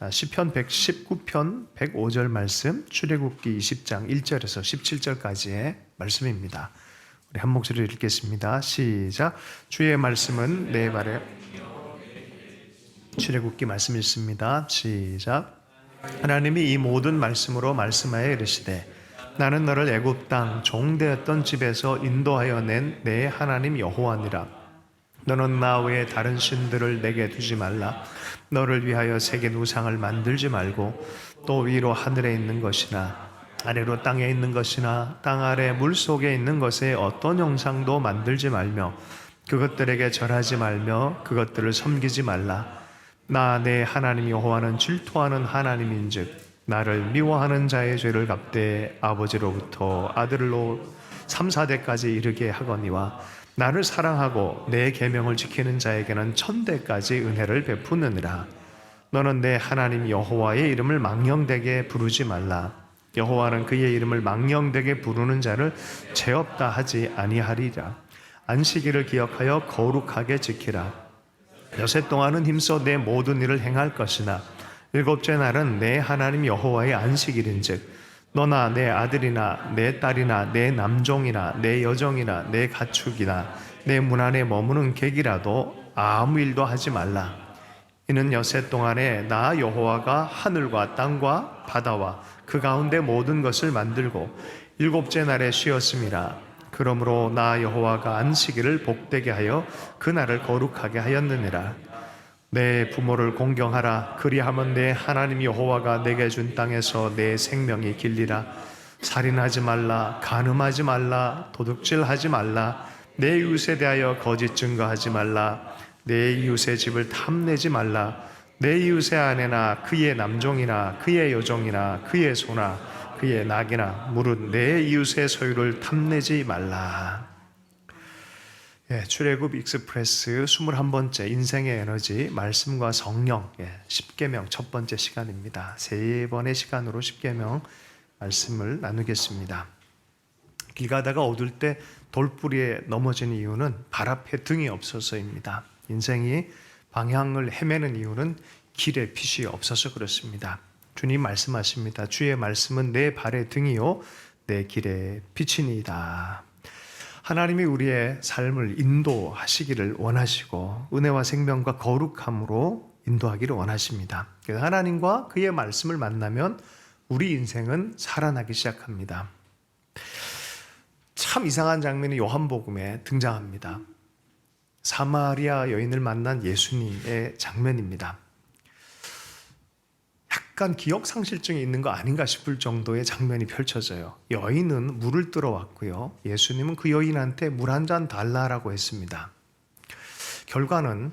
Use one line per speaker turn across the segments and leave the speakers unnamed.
시편 119편 105절 말씀, 출애굽기 20장 1절에서 17절까지의 말씀입니다. 우리 한 목소리로 읽겠습니다. 시작. 주의 말씀은 내 발에. 출애굽기 말씀 읽습니다. 시작. 하나님이 이 모든 말씀으로 말씀하여 이르시되 나는 너를 애굽 땅 종되었던 집에서 인도하여 낸 내 하나님 여호와니라. 너는 나 외에 다른 신들을 내게 두지 말라. 너를 위하여 새긴 우상을 만들지 말고 또 위로 하늘에 있는 것이나 아래로 땅에 있는 것이나 땅 아래 물속에 있는 것에 어떤 형상도 만들지 말며 그것들에게 절하지 말며 그것들을 섬기지 말라. 나 내 하나님 여호와는 질투하는 하나님인즉 나를 미워하는 자의 죄를 갚되 아버지로부터 아들로 3, 4대까지 이르게 하거니와 나를 사랑하고 내 계명을 지키는 자에게는 1000대까지 은혜를 베푸느니라. 너는 내 하나님 여호와의 이름을 망령되게 부르지 말라. 여호와는 그의 이름을 망령되게 부르는 자를 죄 없다 하지 아니하리라. 안식일을 기억하여 거룩하게 지키라. 여섯 동안은 힘써 내 모든 일을 행할 것이나 일곱째 날은 내 하나님 여호와의 안식일인즉 너나 내 아들이나 내 딸이나 내 남종이나 내 여종이나 내 가축이나 내 문 안에 머무는 객이라도 아무 일도 하지 말라. 이는 여섯 동안에 나 여호와가 하늘과 땅과 바다와 그 가운데 모든 것을 만들고 일곱째 날에 쉬었음이라. 그러므로 나 여호와가 안식일을 복되게 하여 그 날을 거룩하게 하였느니라. 내 부모를 공경하라. 그리하면 내 하나님 여호와가 내게 준 땅에서 내 생명이 길리라. 살인하지 말라. 간음하지 말라. 도둑질하지 말라. 내 이웃에 대하여 거짓 증거하지 말라. 내 이웃의 집을 탐내지 말라. 내 이웃의 아내나 그의 남종이나 그의 여종이나 그의 소나 그의 낙이나 무릇 내 이웃의 소유를 탐내지 말라. 출애굽 익스프레스 21번째 인생의 에너지 말씀과 성령 10계명 첫 번째 시간입니다. 세 번의 시간으로 10계명 말씀을 나누겠습니다. 길 가다가 어두울 때 돌부리에 넘어진 이유는 발 앞에 등이 없어서입니다. 인생이 방향을 헤매는 이유는 길에 빛이 없어서 그렇습니다. 주님 말씀하십니다. 주의 말씀은 내 발의 등이요 내 길의 빛이니이다. 하나님이 우리의 삶을 인도하시기를 원하시고 은혜와 생명과 거룩함으로 인도하기를 원하십니다. 그래서 하나님과 그의 말씀을 만나면 우리 인생은 살아나기 시작합니다. 참 이상한 장면이 요한복음에 등장합니다. 사마리아 여인을 만난 예수님의 장면입니다. 약간 기억상실증이 있는 거 아닌가 싶을 정도의 장면이 펼쳐져요. 여인은 물을 뜨러 왔고요. 예수님은 그 여인한테 물 한 잔 달라라고 했습니다. 결과는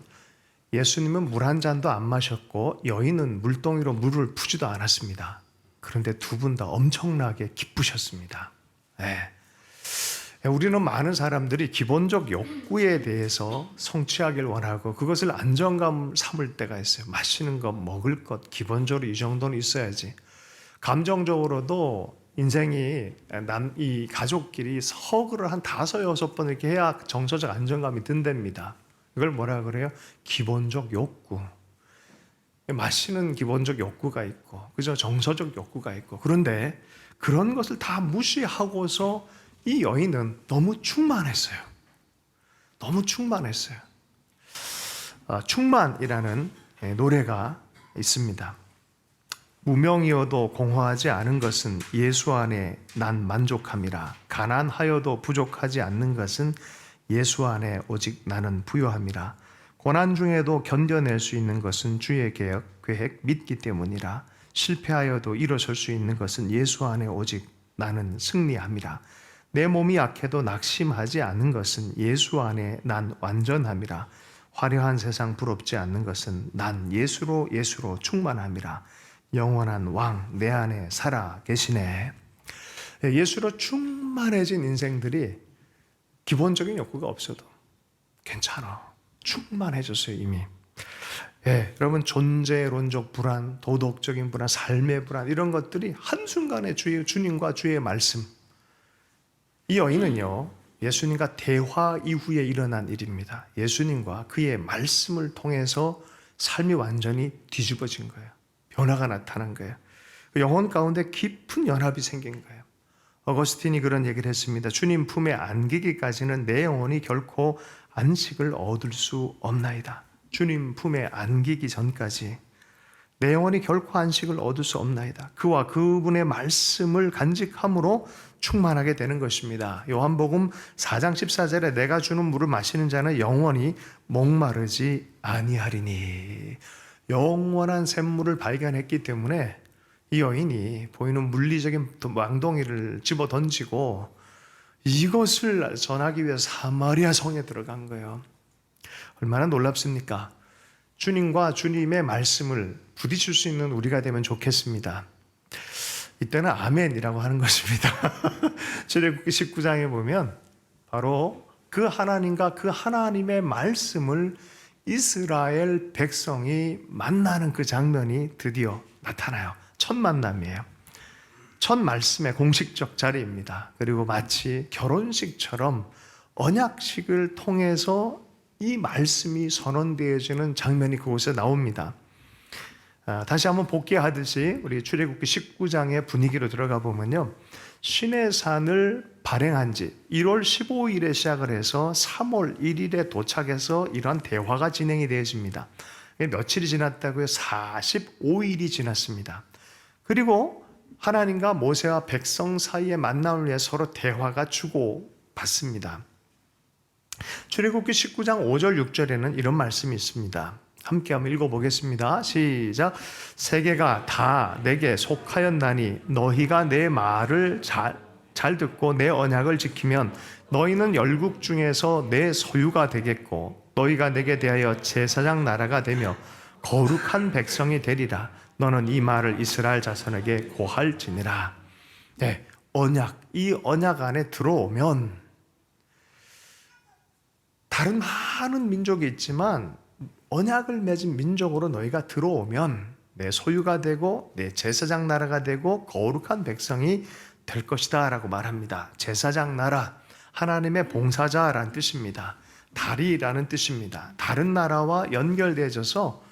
예수님은 물 한 잔도 안 마셨고 여인은 물동이로 물을 푸지도 않았습니다. 그런데 두 분 다 엄청나게 기쁘셨습니다. 우리는 많은 사람들이 기본적 욕구에 대해서 성취하길 원하고 그것을 안정감 삼을 때가 있어요. 마시는 것, 먹을 것, 기본적으로 이 정도는 있어야지. 감정적으로도 인생이 이 가족끼리 서거를 한 5, 6번 이렇게 해야 정서적 안정감이 든답니다. 이걸 뭐라 그래요? 기본적 욕구. 마시는 기본적 욕구가 있고, 그죠? 정서적 욕구가 있고. 그런데 그런 것을 다 무시하고서 이 여인은 너무 충만했어요. 너무 충만했어요. 충만이라는 노래가 있습니다. 무명이어도 공허하지 않은 것은 예수 안에 난 만족함이라. 가난하여도 부족하지 않는 것은 예수 안에 오직 나는 부요함이라. 고난 중에도 견뎌낼 수 있는 것은 주의 계획 믿기 때문이라. 실패하여도 일어설 수 있는 것은 예수 안에 오직 나는 승리함이라. 내 몸이 약해도 낙심하지 않는 것은 예수 안에 난 완전함이라. 화려한 세상 부럽지 않는 것은 난 예수로 충만함이라. 영원한 왕 내 안에 살아 계시네. 예수로 충만해진 인생들이 기본적인 욕구가 없어도 괜찮아. 충만해졌어요 이미. 여러분 존재론적 불안, 도덕적인 불안, 삶의 불안 이런 것들이 한순간에 주님과 주의 말씀. 이 여인은요 예수님과 대화 이후에 일어난 일입니다. 예수님과 그의 말씀을 통해서 삶이 완전히 뒤집어진 거예요. 변화가 나타난 거예요. 영혼 가운데 깊은 연합이 생긴 거예요. 어거스틴이 그런 얘기를 했습니다. 주님 품에 안기기까지는 내 영혼이 결코 안식을 얻을 수 없나이다. 주님 품에 안기기 전까지 내 영혼이 결코 안식을 얻을 수 없나이다. 그와 그분의 말씀을 간직함으로 충만하게 되는 것입니다. 요한복음 4장 14절에 내가 주는 물을 마시는 자는 영원히 목마르지 아니하리니. 영원한 샘물을 발견했기 때문에 이 여인이 보이는 물리적인 망덩이를 집어 던지고 이것을 전하기 위해서 사마리아 성에 들어간 거예요. 얼마나 놀랍습니까? 주님과 주님의 말씀을 부딪힐 수 있는 우리가 되면 좋겠습니다. 이때는 아멘이라고 하는 것입니다. 출애굽기 19장에 보면 바로 그 하나님과 그 하나님의 말씀을 이스라엘 백성이 만나는 그 장면이 드디어 나타나요. 첫 만남이에요. 첫 말씀의 공식적 자리입니다. 그리고 마치 결혼식처럼 언약식을 통해서 이 말씀이 선언되어지는 장면이 그곳에 나옵니다. 다시 한번 복귀하듯이 우리 출애굽기 19장의 분위기로 들어가 보면요, 시내산을 발행한 지 1월 15일에 시작을 해서 3월 1일에 도착해서 이러한 대화가 진행이 되어집니다. 며칠이 지났다고요? 45일이 지났습니다. 그리고 하나님과 모세와 백성 사이의 만남을 위해 서로 대화가 주고받습니다. 출애굽기 19장 5절 6절에는 이런 말씀이 있습니다. 함께 한번 읽어보겠습니다. 시작. 세계가 다 내게 속하였나니 너희가 내 말을 잘 듣고 내 언약을 지키면 너희는 열국 중에서 내 소유가 되겠고 너희가 내게 대하여 제사장 나라가 되며 거룩한 백성이 되리라. 너는 이 말을 이스라엘 자손에게 고할지니라. 네, 언약, 이 언약 안에 들어오면 다른 많은 민족이 있지만 언약을 맺은 민족으로 너희가 들어오면 내 소유가 되고 내 제사장 나라가 되고 거룩한 백성이 될 것이다 라고 말합니다. 제사장 나라, 하나님의 봉사자라는 뜻입니다. 다리라는 뜻입니다. 다른 나라와 연결되어져서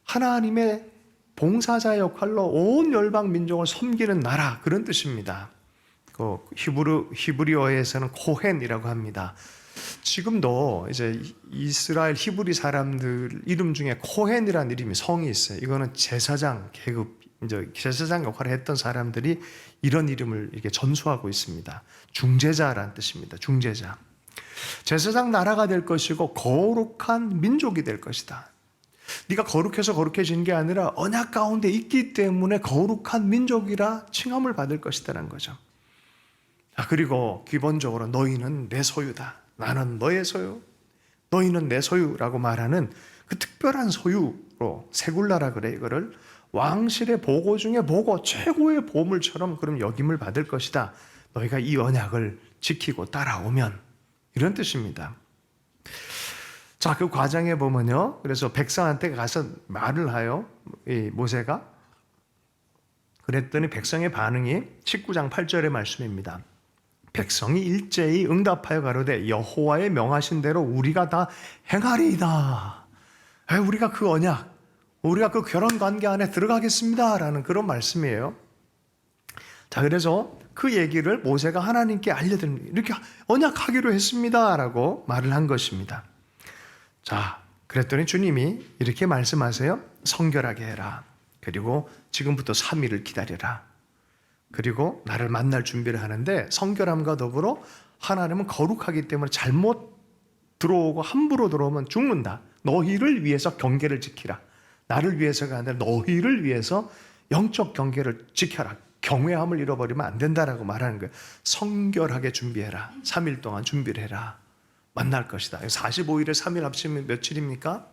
하나님의 봉사자 역할로 온 열방 민족을 섬기는 나라, 그런 뜻입니다. 그 히브리어에서는 코헨이라고 합니다. 지금도 이제 이스라엘 히브리 사람들 이름 중에 코헨이라는 이름이 성이 있어요. 이거는 제사장 계급, 이제 제사장 역할을 했던 사람들이 이런 이름을 이렇게 전수하고 있습니다. 중재자라는 뜻입니다. 중재자. 제사장 나라가 될 것이고 거룩한 민족이 될 것이다. 네가 거룩해서 거룩해진 게 아니라 언약 가운데 있기 때문에 거룩한 민족이라 칭함을 받을 것이다라는 거죠. 그리고 기본적으로 너희는 내 소유다. 나는 너의 소유, 너희는 내 소유라고 말하는 그 특별한 소유로, 세굴라라 그래, 이거를 왕실의 보고 중에 보고 최고의 보물처럼 그럼 여김을 받을 것이다. 너희가 이 언약을 지키고 따라오면, 이런 뜻입니다. 자, 그 과정에 보면요, 그래서 백성한테 가서 말을 하여, 이 모세가 그랬더니 백성의 반응이 19장 8절의 말씀입니다. 백성이 일제히 응답하여 가로되 여호와의 명하신 대로 우리가 다 행하리이다. 우리가 그 언약, 우리가 그 결혼 관계 안에 들어가겠습니다 라는 그런 말씀이에요. 자, 그래서 그 얘기를 모세가 하나님께 알려드립니다. 이렇게 언약하기로 했습니다 라고 말을 한 것입니다. 자, 그랬더니 주님이 이렇게 말씀하세요. 성결하게 해라. 그리고 지금부터 3일을 기다려라. 그리고 나를 만날 준비를 하는데, 성결함과 더불어 하나님은 거룩하기 때문에 잘못 들어오고 함부로 들어오면 죽는다. 너희를 위해서 경계를 지키라. 나를 위해서가 아니라 너희를 위해서 영적 경계를 지켜라. 경외함을 잃어버리면 안 된다라고 말하는 거예요. 성결하게 준비해라. 3일 동안 준비를 해라. 만날 것이다. 45일에 3일 합치면 며칠입니까?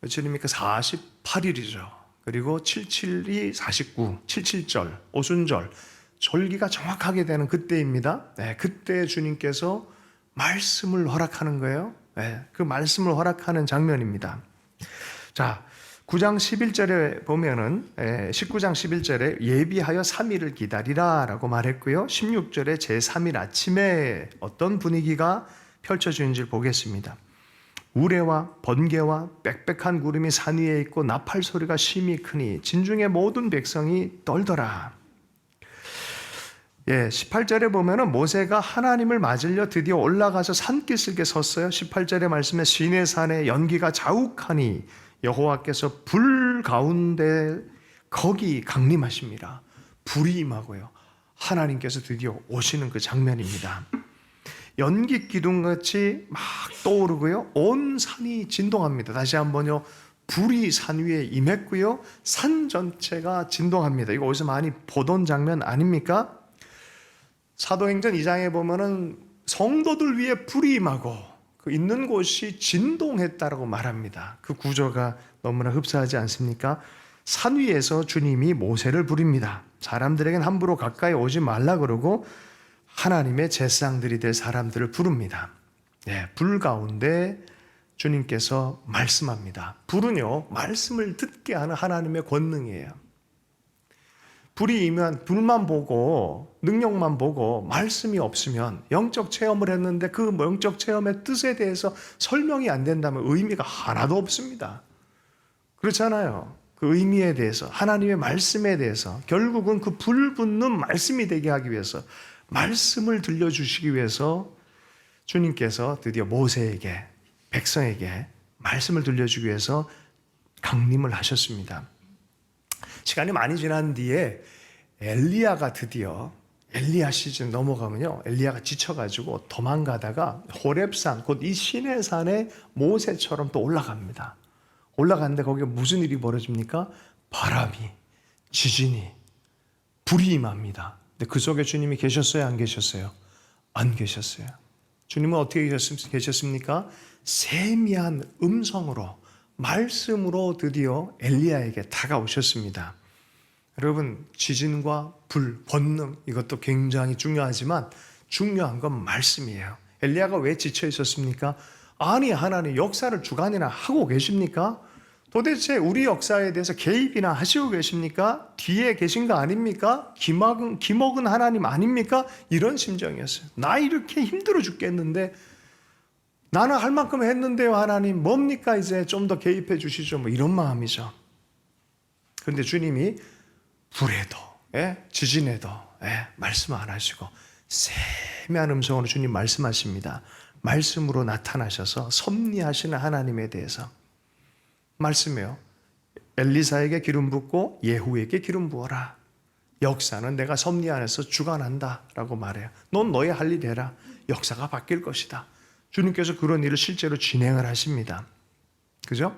며칠입니까? 48일이죠. 그리고 77이 49, 77절, 오순절, 절기가 정확하게 되는 그때입니다. 네, 그때 주님께서 말씀을 허락하는 거예요. 네, 그 말씀을 허락하는 장면입니다. 자, 9장 11절에 보면은 19장 11절에 예비하여 3일을 기다리라 라고 말했고요. 16절에 제3일 아침에 어떤 분위기가 펼쳐지는지를 보겠습니다. 우레와 번개와 빽빽한 구름이 산 위에 있고 나팔 소리가 심히 크니 진중의 모든 백성이 떨더라. 18절에 보면은 모세가 하나님을 맞으려 드디어 올라가서 산기슭에 섰어요. 18절의 말씀에 시내산에 연기가 자욱하니 여호와께서 불 가운데 거기 강림하십니다. 불이 임하고요. 하나님께서 드디어 오시는 그 장면입니다. 연기 기둥같이 막 떠오르고요. 온 산이 진동합니다. 다시 한번요. 불이 산 위에 임했고요. 산 전체가 진동합니다. 이거 어디서 많이 보던 장면 아닙니까? 사도행전 2장에 보면은 성도들 위에 불이 임하고 그 있는 곳이 진동했다라고 말합니다. 그 구조가 너무나 흡사하지 않습니까? 산 위에서 주님이 모세를 부릅니다. 사람들에겐 함부로 가까이 오지 말라 그러고 하나님의 제사장들이 될 사람들을 부릅니다. 불 가운데 주님께서 말씀합니다. 불은요, 말씀을 듣게 하는 하나님의 권능이에요. 불이 임한 불만 보고 능력만 보고 말씀이 없으면 영적 체험을 했는데 그 영적 체험의 뜻에 대해서 설명이 안 된다면 의미가 하나도 없습니다. 그렇잖아요. 그 의미에 대해서 하나님의 말씀에 대해서 결국은 그 불붙는 말씀이 되게 하기 위해서 말씀을 들려주시기 위해서 주님께서 드디어 모세에게 백성에게 말씀을 들려주기 위해서 강림을 하셨습니다. 시간이 많이 지난 뒤에 엘리야가 드디어 엘리야 시즌 넘어가면요, 엘리야가 지쳐가지고 도망가다가 호렙산 곧 이 시내산에 모세처럼 또 올라갑니다. 올라갔는데 거기에 무슨 일이 벌어집니까? 바람이, 지진이, 불이 임합니다. 근데 그 속에 주님이 계셨어요? 안 계셨어요? 안 계셨어요. 주님은 어떻게 계셨습니까? 세미한 음성으로, 말씀으로 드디어 엘리야에게 다가오셨습니다. 여러분, 지진과 불, 권능 이것도 굉장히 중요하지만 중요한 건 말씀이에요. 엘리야가 왜 지쳐 있었습니까? 아니, 하나님 역사를 주관이나 하고 계십니까? 도대체 우리 역사에 대해서 개입이나 하시고 계십니까? 뒤에 계신 거 아닙니까? 기먹은 하나님 아닙니까? 이런 심정이었어요. 나 이렇게 힘들어 죽겠는데 나는 할 만큼 했는데요, 하나님 뭡니까? 이제 좀 더 개입해 주시죠. 뭐 이런 마음이죠. 그런데 주님이 불에도 지진에도 말씀 안 하시고 세미한 음성으로 주님 말씀하십니다. 말씀으로 나타나셔서 섭리하시는 하나님에 대해서 말씀해요. 엘리사에게 기름 붓고 예후에게 기름 부어라. 역사는 내가 섭리 안에서 주관한다 라고 말해요. 넌 너의 할 일 해라. 역사가 바뀔 것이다. 주님께서 그런 일을 실제로 진행을 하십니다. 그죠?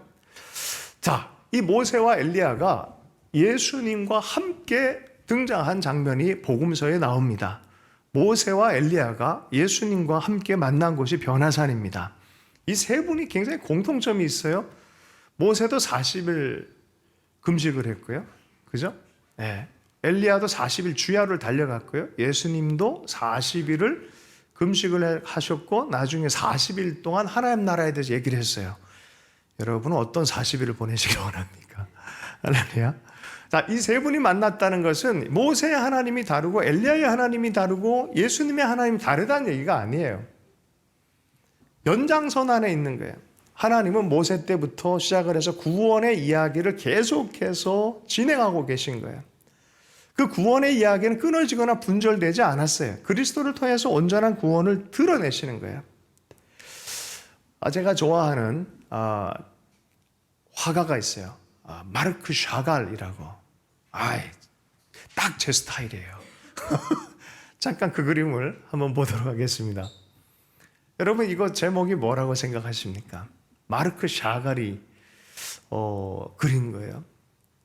자, 이 모세와 엘리야가 예수님과 함께 등장한 장면이 복음서에 나옵니다. 모세와 엘리야가 예수님과 함께 만난 곳이 변화산입니다. 이 세 분이 굉장히 공통점이 있어요. 모세도 40일 금식을 했고요. 그죠? 엘리야도 40일 주야를 달려갔고요. 예수님도 40일을 금식을 하셨고 나중에 40일 동안 하나님 나라에 대해서 얘기를 했어요. 여러분은 어떤 40일을 보내시길 원합니까? 할렐루야. 자, 이 세 분이 만났다는 것은 모세의 하나님이 다르고 엘리야의 하나님이 다르고 예수님의 하나님이 다르다는 얘기가 아니에요. 연장선 안에 있는 거예요. 하나님은 모세 때부터 시작을 해서 구원의 이야기를 계속해서 진행하고 계신 거예요. 그 구원의 이야기는 끊어지거나 분절되지 않았어요. 그리스도를 통해서 온전한 구원을 드러내시는 거예요. 제가 좋아하는 화가가 있어요. 마르크 샤갈이라고. 딱 제 스타일이에요. 잠깐 그 그림을 한번 보도록 하겠습니다. 여러분, 이거 제목이 뭐라고 생각하십니까? 마르크 샤갈이 그린 거예요.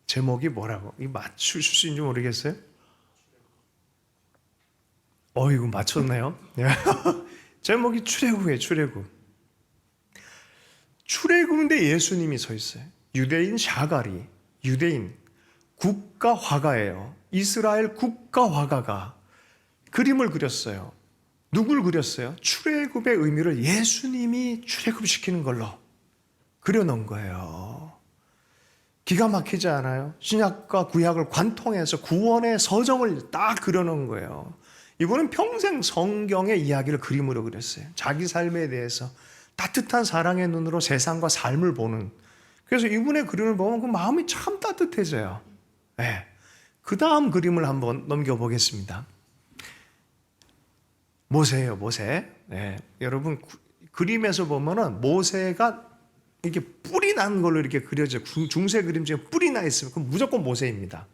제목이 뭐라고? 이거 맞추실 수 있는지 모르겠어요? 이거 맞췄네요. 제목이 출애굽이에요. 출애굽. 출애굽인데 예수님이 서 있어요. 유대인 샤갈이, 유대인 국가 화가예요. 이스라엘 국가 화가가 그림을 그렸어요. 누굴 그렸어요? 출애굽의 의미를 예수님이 출애굽시키는 걸로 그려놓은 거예요. 기가 막히지 않아요? 신약과 구약을 관통해서 구원의 서정을 딱 그려놓은 거예요. 이분은 평생 성경의 이야기를 그림으로 그렸어요. 자기 삶에 대해서 따뜻한 사랑의 눈으로 세상과 삶을 보는, 그래서 이분의 그림을 보면 그 마음이 참 따뜻해져요. 네. 그 다음 그림을 한번 넘겨보겠습니다. 모세예요, 모세. 네. 여러분, 그림에서 보면은 모세가 이렇게 뿔이 난 걸로 이렇게 그려져요. 중세 그림 중에 뿔이 나 있으면 그건 무조건 모세입니다.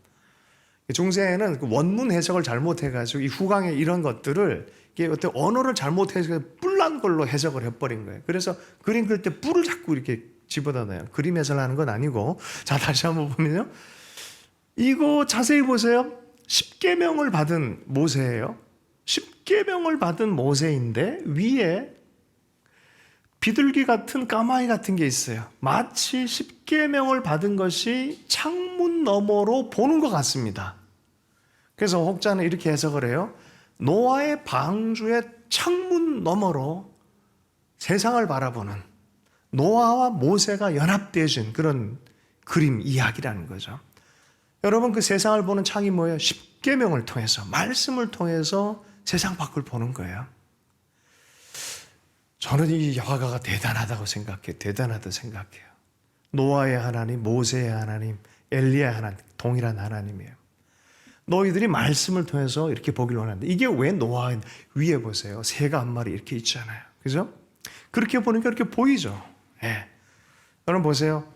중세에는 그 원문 해석을 잘못해가지고 이 후강의 이런 것들을 이게 어떤 언어를 잘못해서 뿔난 걸로 해석을 해버린 거예요. 그래서 그림 그릴 때 뿔을 자꾸 이렇게 집어다 넣어요. 그림 해석을 하는 건 아니고. 자, 다시 한번 보면요. 이거 자세히 보세요. 십계명을 받은 모세예요. 십계명을 받은 모세인데 위에 비둘기 같은 까마귀 같은 게 있어요. 마치 십계명을 받은 것이 창문 너머로 보는 것 같습니다. 그래서 혹자는 이렇게 해석을 해요. 노아의 방주의 창문 너머로 세상을 바라보는 노아와 모세가 연합되어진 그런 그림 이야기라는 거죠. 여러분, 그 세상을 보는 창이 뭐예요? 십계명을 통해서, 말씀을 통해서 세상 밖을 보는 거예요. 저는 이 여호와가 대단하다고 생각해요. 대단하다고 생각해요. 노아의 하나님, 모세의 하나님, 엘리야의 하나님, 동일한 하나님이에요. 너희들이 말씀을 통해서 이렇게 보길 원하는데, 이게 왜 노아 위에 보세요. 새가 한 마리 이렇게 있잖아요. 그죠? 그렇게 보니까 이렇게 보이죠. 예. 여러분 보세요.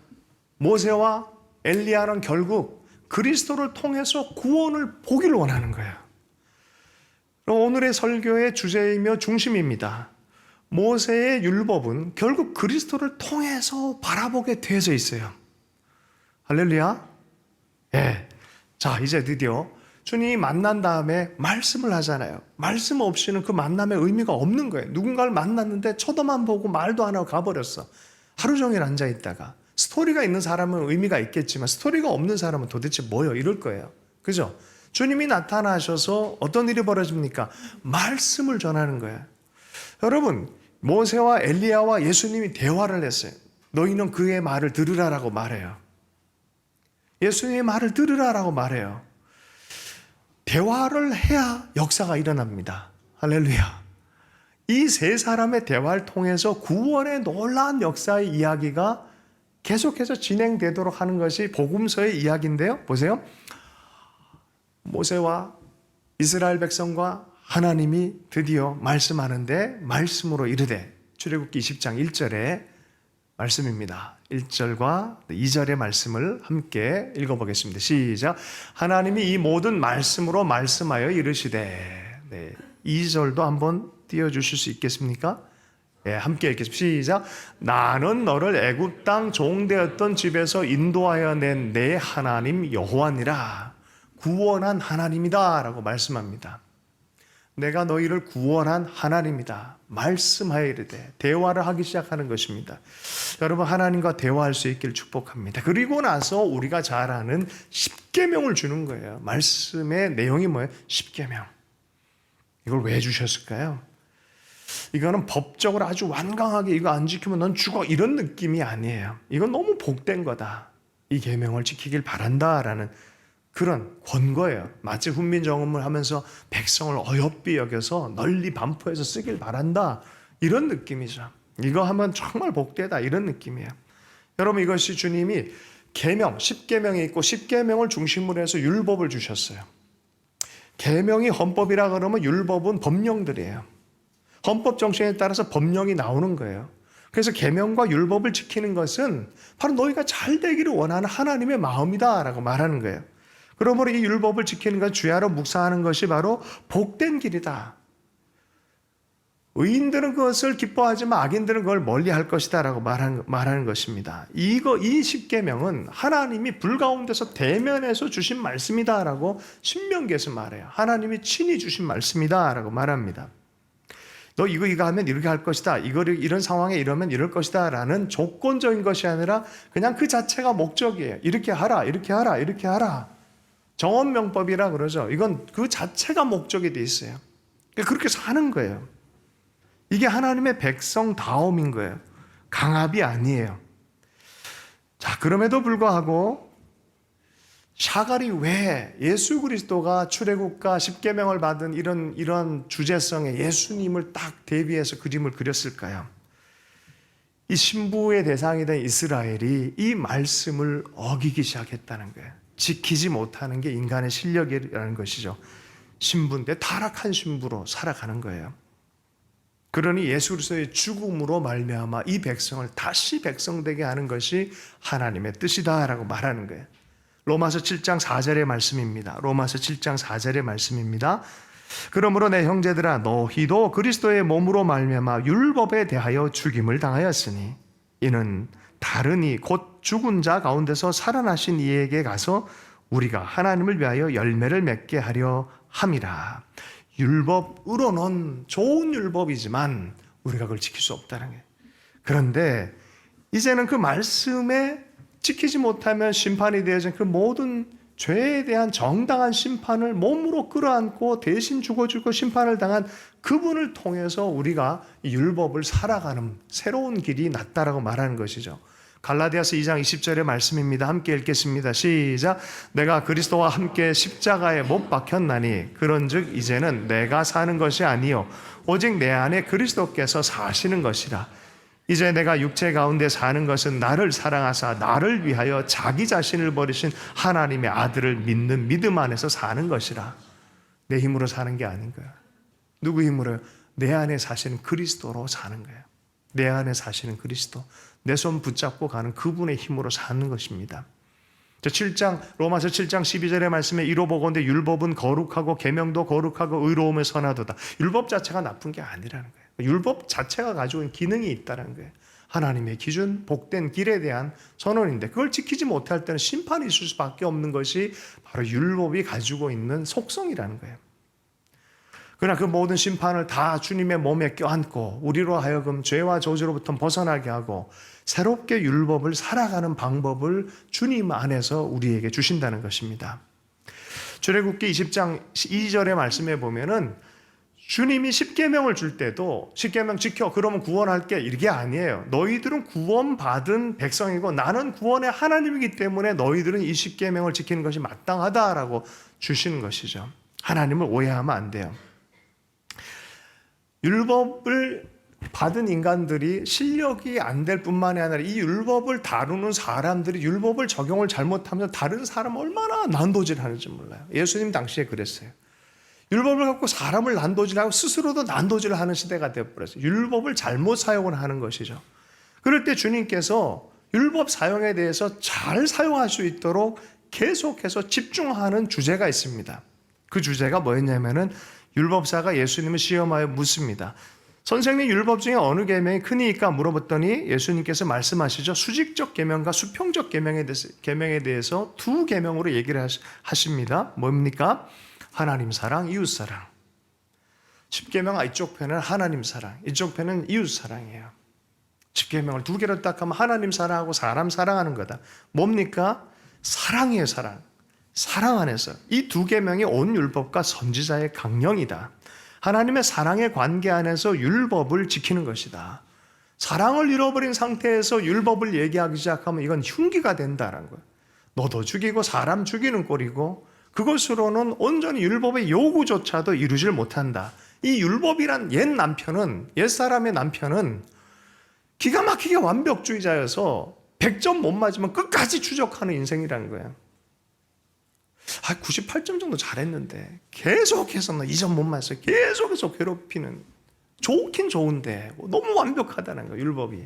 모세와 엘리야는 결국 그리스도를 통해서 구원을 보길 원하는 거예요. 오늘의 설교의 주제이며 중심입니다. 모세의 율법은 결국 그리스도를 통해서 바라보게 되어져 있어요. 할렐루야. 예. 자, 이제 드디어 주님이 만난 다음에 말씀을 하잖아요. 말씀 없이는 그 만남의 의미가 없는 거예요. 누군가를 만났는데 쳐다만 보고 말도 안 하고 가버렸어. 하루 종일 앉아있다가. 스토리가 있는 사람은 의미가 있겠지만 스토리가 없는 사람은 도대체 뭐요? 이럴 거예요. 그죠? 주님이 나타나셔서 어떤 일이 벌어집니까? 말씀을 전하는 거예요. 여러분, 모세와 엘리야와 예수님이 대화를 했어요. 너희는 그의 말을 들으라라고 말해요. 예수님의 말을 들으라라고 말해요. 대화를 해야 역사가 일어납니다. 할렐루야. 이 세 사람의 대화를 통해서 구원의 놀라운 역사의 이야기가 계속해서 진행되도록 하는 것이 복음서의 이야기인데요. 보세요. 모세와 이스라엘 백성과 하나님이 드디어 말씀하는데 말씀으로 이르되, 출애굽기 20장 1절에 말씀입니다. 1절과 2절의 말씀을 함께 읽어보겠습니다. 시작. 하나님이 이 모든 말씀으로 말씀하여 이르시되. 네, 2절도 한번 띄워주실 수 있겠습니까? 네, 함께 읽겠습니다. 시작. 나는 너를 애굽 땅 종되었던 집에서 인도하여 낸 내 하나님 여호와니라. 구원한 하나님이다 라고 말씀합니다. 내가 너희를 구원한 하나님이다. 말씀하여 이르되, 대화를 하기 시작하는 것입니다. 여러분, 하나님과 대화할 수 있기를 축복합니다. 그리고 나서 우리가 잘 아는 십계명을 주는 거예요. 말씀의 내용이 뭐예요? 십계명. 이걸 왜 주셨을까요? 이거는 법적으로 아주 완강하게 이거 안 지키면 넌 죽어 이런 느낌이 아니에요. 이건 너무 복된 거다. 이 계명을 지키길 바란다라는 그런 권고예요. 마치 훈민정음을 하면서 백성을 어여삐 여겨서 널리 반포해서 쓰길 바란다. 이런 느낌이죠. 이거 하면 정말 복되다. 이런 느낌이에요. 여러분, 이것이 주님이 계명, 십계명이 있고 십계명을 중심으로 해서 율법을 주셨어요. 계명이 헌법이라 그러면 율법은 법령들이에요. 헌법 정신에 따라서 법령이 나오는 거예요. 그래서 계명과 율법을 지키는 것은 바로 너희가 잘 되기를 원하는 하나님의 마음이다라고 말하는 거예요. 그러므로 이 율법을 지키는 것, 주야로 묵상하는 것이 바로 복된 길이다. 의인들은 그것을 기뻐하지만 악인들은 그걸 멀리할 것이다라고 말하는 것입니다. 이 십계명은 하나님이 불 가운데서 대면해서 주신 말씀이다라고 신명기에서 말해요. 하나님이 친히 주신 말씀이다라고 말합니다. 너 이거 하면 이렇게 할 것이다. 이런 상황에 이러면 이럴 것이다. 라는 조건적인 것이 아니라 그냥 그 자체가 목적이에요. 이렇게 하라, 이렇게 하라, 이렇게 하라. 정언명법이라 그러죠. 이건 그 자체가 목적이 돼 있어요. 그렇게 사는 거예요. 이게 하나님의 백성다움인 거예요. 강압이 아니에요. 자, 그럼에도 불구하고 샤갈이 왜 예수 그리스도가 출애굽과 십계명을 받은 이런 주제성의 예수님을 딱 대비해서 그림을 그렸을까요? 이 신부의 대상이 된 이스라엘이 이 말씀을 어기기 시작했다는 거예요. 지키지 못하는 게 인간의 실력이라는 것이죠. 신부인데 타락한 신부로 살아가는 거예요. 그러니 예수 그리스도의 죽음으로 말미암아 이 백성을 다시 백성되게 하는 것이 하나님의 뜻이다라고 말하는 거예요. 로마서 7장 4절의 말씀입니다. 로마서 7장 4절의 말씀입니다. 그러므로 내 형제들아 너희도 그리스도의 몸으로 말미암아 율법에 대하여 죽임을 당하였으니 이는 다른 이 곧 죽은 자 가운데서 살아나신 이에게 가서 우리가 하나님을 위하여 열매를 맺게 하려 함이라. 율법으로는 좋은 율법이지만 우리가 그걸 지킬 수 없다는 거예요. 그런데 이제는 그 말씀에 지키지 못하면 심판이 되어진 그 모든 죄에 대한 정당한 심판을 몸으로 끌어안고 대신 죽어주고 심판을 당한 그분을 통해서 우리가 율법을 살아가는 새로운 길이 낫다라고 말하는 것이죠. 갈라디아서 2장 20절의 말씀입니다. 함께 읽겠습니다. 시작. 내가 그리스도와 함께 십자가에 못 박혔나니 그런즉 이제는 내가 사는 것이 아니요 오직 내 안에 그리스도께서 사시는 것이라. 이제 내가 육체 가운데 사는 것은 나를 사랑하사 나를 위하여 자기 자신을 버리신 하나님의 아들을 믿는 믿음 안에서 사는 것이라. 내 힘으로 사는 게 아닌 거야. 누구 힘으로요? 내 안에 사시는 그리스도로 사는 거예요. 내 안에 사시는 그리스도, 내 손 붙잡고 가는 그분의 힘으로 사는 것입니다. 7장 로마서 7장 12절의 말씀에 이로 보건대 율법은 거룩하고 계명도 거룩하고 의로움을 선하도다. 율법 자체가 나쁜 게 아니라는 거예요. 율법 자체가 가지고 있는 기능이 있다는 거예요. 하나님의 기준, 복된 길에 대한 선언인데 그걸 지키지 못할 때는 심판이 있을 수밖에 없는 것이 바로 율법이 가지고 있는 속성이라는 거예요. 그러나 그 모든 심판을 다 주님의 몸에 껴안고 우리로 하여금 죄와 저주로부터 벗어나게 하고 새롭게 율법을 살아가는 방법을 주님 안에서 우리에게 주신다는 것입니다. 출애굽기 20장 2절의 말씀에 보면은 주님이 십계명을 줄 때도 십계명 지켜 그러면 구원할게 이게 아니에요. 너희들은 구원받은 백성이고 나는 구원의 하나님이기 때문에 너희들은 이 십계명을 지키는 것이 마땅하다라고 주시는 것이죠. 하나님을 오해하면 안 돼요. 율법을 받은 인간들이 실력이 안 될 뿐만이 아니라 이 율법을 다루는 사람들이 율법을 적용을 잘못하면 다른 사람 얼마나 난도질하는지 몰라요. 예수님 당시에 그랬어요. 율법을 갖고 사람을 난도질하고 스스로도 난도질을 하는 시대가 되어버렸어요. 율법을 잘못 사용을 하는 것이죠. 그럴 때 주님께서 율법 사용에 대해서 잘 사용할 수 있도록 계속해서 집중하는 주제가 있습니다. 그 주제가 뭐였냐면은 율법사가 예수님을 시험하여 묻습니다. 선생님, 율법 중에 어느 계명이 크니까 물어봤더니 예수님께서 말씀하시죠. 수직적 계명과 수평적 계명에 대해서 두 계명으로 얘기를 하십니다. 뭡니까? 하나님 사랑, 이웃 사랑. 10계명 이쪽 편은 하나님 사랑, 이쪽 편은 이웃 사랑이에요. 10계명을 두 개로 딱 하면 하나님 사랑하고 사람 사랑하는 거다. 뭡니까? 사랑이에요, 사랑. 사랑 안에서 이 두 계명이 온 율법과 선지자의 강령이다. 하나님의 사랑의 관계 안에서 율법을 지키는 것이다. 사랑을 잃어버린 상태에서 율법을 얘기하기 시작하면 이건 흉기가 된다는 거예요. 너도 죽이고 사람 죽이는 꼴이고 그것으로는 온전히 율법의 요구조차도 이루질 못한다. 이 율법이란 옛 사람의 남편은 기가 막히게 완벽주의자여서 100점 못 맞으면 끝까지 추적하는 인생이라는 거예요. 98점 정도 잘했는데 계속해서 2점 못 맞았어요. 계속해서 괴롭히는, 좋긴 좋은데 너무 완벽하다는 거예요, 율법이.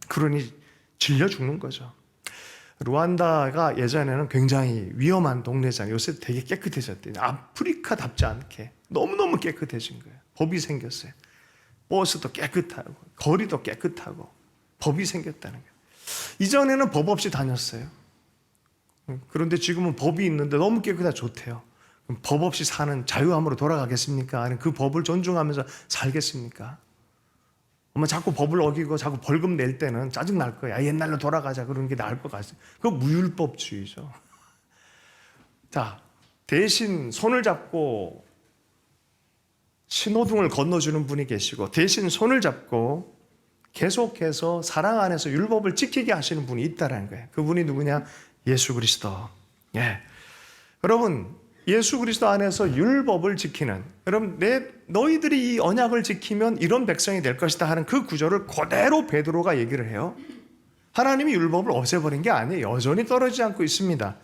그러니 질려 죽는 거죠. 루안다가 예전에는 굉장히 위험한 동네잖아요. 요새 되게 깨끗해졌대요. 아프리카답지 않게 너무너무 깨끗해진 거예요. 법이 생겼어요. 버스도 깨끗하고 거리도 깨끗하고 법이 생겼다는 거예요. 이전에는 법 없이 다녔어요. 그런데 지금은 법이 있는데 너무 깨끗하고 좋대요. 그럼 법 없이 사는 자유함으로 돌아가겠습니까? 아니면 그 법을 존중하면서 살겠습니까? 자꾸 법을 어기고 자꾸 벌금 낼 때는 짜증날 거야. 옛날로 돌아가자 그러는 게 나을 것 같아요. 그거 무율법주의죠. 자, 대신 손을 잡고 신호등을 건너주는 분이 계시고 대신 손을 잡고 계속해서 사랑 안에서 율법을 지키게 하시는 분이 있다는 거예요. 그분이 누구냐? 예수 그리스도. 예. 여러분, 예수 그리스도 안에서 율법을 지키는, 여러분 너희들이 이 언약을 지키면 이런 백성이 될 것이다 하는 그 구절을 그대로 베드로가 얘기를 해요. 하나님이 율법을 없애버린 게 아니에요. 여전히 떨어지지 않고 있습니다.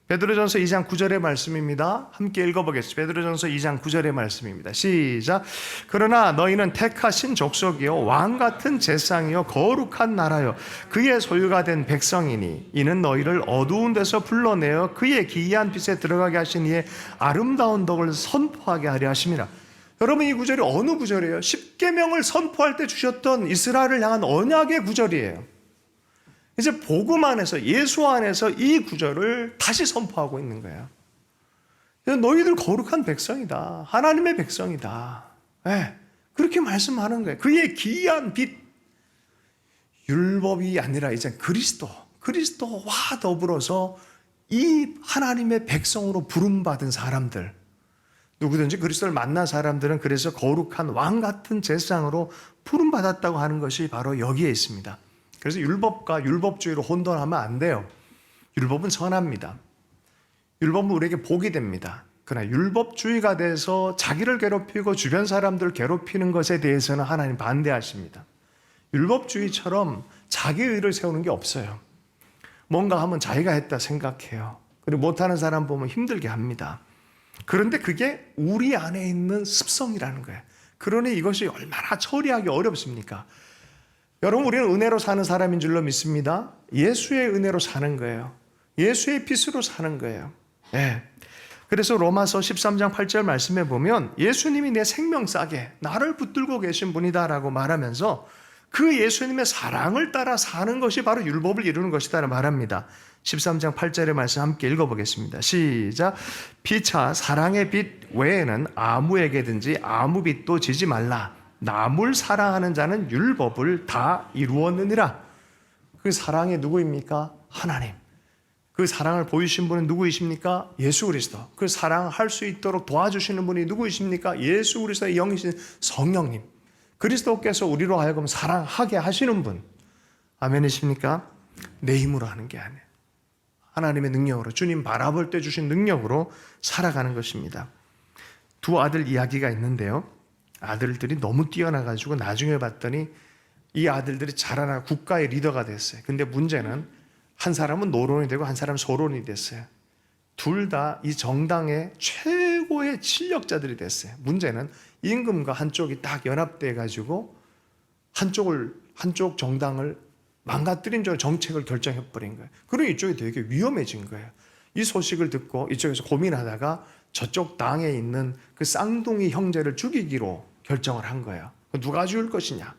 베드로전서 2장 9절의 말씀입니다. 함께 읽어보겠습니다. 베드로전서 2장 9절의 말씀입니다. 시작. 그러나 너희는 택하신 족속이요 왕 같은 제상이요 거룩한 나라요 그의 소유가 된 백성이니 이는 너희를 어두운 데서 불러내어 그의 기이한 빛에 들어가게 하신 이의 아름다운 덕을 선포하게 하려 하심이라. 여러분, 이 구절이 어느 구절이에요? 십계명을 선포할 때 주셨던 이스라엘을 향한 언약의 구절이에요. 이제 복음 안에서, 예수 안에서 이 구절을 다시 선포하고 있는 거예요. 너희들 거룩한 백성이다. 하나님의 백성이다. 네, 그렇게 말씀하는 거예요. 그의 기이한 빛. 율법이 아니라 이제 그리스도와 더불어서 이 하나님의 백성으로 부름받은 사람들, 누구든지 그리스도를 만난 사람들은 그래서 거룩한 왕 같은 제상으로 부름받았다고 하는 것이 바로 여기에 있습니다. 그래서 율법과 율법주의로 혼돈하면 안 돼요. 율법은 선합니다. 율법은 우리에게 복이 됩니다. 그러나 율법주의가 돼서 자기를 괴롭히고 주변 사람들을 괴롭히는 것에 대해서는 하나님 반대하십니다. 율법주의처럼 자기 의를 세우는 게 없어요. 뭔가 하면 자기가 했다 생각해요. 그리고 못하는 사람 보면 힘들게 합니다. 그런데 그게 우리 안에 있는 습성이라는 거예요. 그러니 이것이 얼마나 처리하기 어렵습니까? 여러분, 우리는 은혜로 사는 사람인 줄로 믿습니다. 예수의 은혜로 사는 거예요. 예수의 빛으로 사는 거예요. 네. 그래서 로마서 13장 8절 말씀에 보면 예수님이 내 생명 싸게 나를 붙들고 계신 분이다라고 말하면서 그 예수님의 사랑을 따라 사는 것이 바로 율법을 이루는 것이다 말합니다. 13장 8절의 말씀 함께 읽어보겠습니다. 시작. 피차 사랑의 빛 외에는 아무에게든지 아무 빛도 지지 말라. 남을 사랑하는 자는 율법을 다 이루었느니라. 그 사랑이 누구입니까? 하나님. 그 사랑을 보이신 분은 누구이십니까? 예수 그리스도. 그 사랑할 수 있도록 도와주시는 분이 누구이십니까? 예수 그리스도의 영이신 성령님. 그리스도께서 우리로 하여금 사랑하게 하시는 분. 아멘이십니까? 내 힘으로 하는 게 아니에요. 하나님의 능력으로, 주님 바라볼 때 주신 능력으로 살아가는 것입니다. 두 아들 이야기가 있는데요. 아들들이 너무 뛰어나가지고 나중에 봤더니 이 아들들이 자라나 국가의 리더가 됐어요. 근데 문제는 한 사람은 노론이 되고 한 사람은 소론이 됐어요. 둘 다 이 정당의 최고의 실력자들이 됐어요. 문제는 임금과 한쪽이 딱 연합돼가지고 한쪽 정당을 망가뜨린 정책을 결정해버린 거예요. 그리고 이쪽이 되게 위험해진 거예요. 이 소식을 듣고 이쪽에서 고민하다가 저쪽 당에 있는 그 쌍둥이 형제를 죽이기로 결정을 한 거예요. 누가 죽을 것이냐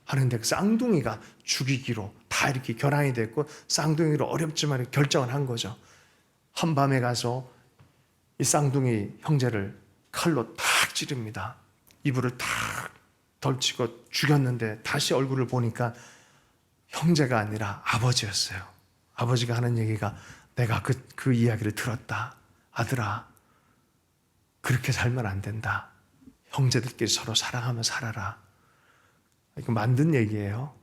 하는데 그 쌍둥이가 죽이기로 다 이렇게 결안이 됐고 쌍둥이로 어렵지만 결정을 한 거죠. 한밤에 가서 이 쌍둥이 형제를 칼로 탁 찌릅니다. 이불을 탁 덜치고 죽였는데 다시 얼굴을 보니까 형제가 아니라 아버지였어요. 아버지가 하는 얘기가 내가 그 이야기를 들었다. 아들아, 그렇게 살면 안 된다. 형제들끼리 서로 사랑하며 살아라. 이거 만든 얘기예요.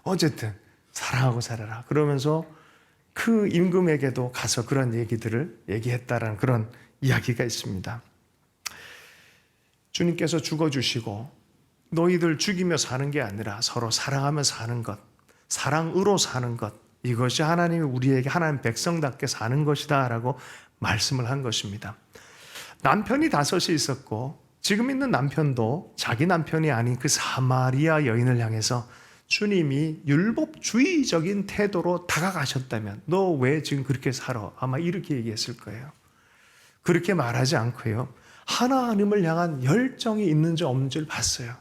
어쨌든 사랑하고 살아라. 그러면서 그 임금에게도 가서 그런 얘기들을 얘기했다라는 그런 이야기가 있습니다. 주님께서 죽어주시고 너희들 죽이며 사는 게 아니라 서로 사랑하며 사는 것, 사랑으로 사는 것, 이것이 하나님이 우리에게 하나님 백성답게 사는 것이다 라고 말씀을 한 것입니다. 남편이 5이 있었고 지금 있는 남편도 자기 남편이 아닌 그 사마리아 여인을 향해서 주님이 율법주의적인 태도로 다가가셨다면 너 왜 지금 그렇게 살아? 아마 이렇게 얘기했을 거예요. 그렇게 말하지 않고요. 하나님을 향한 열정이 있는지 없는지를 봤어요.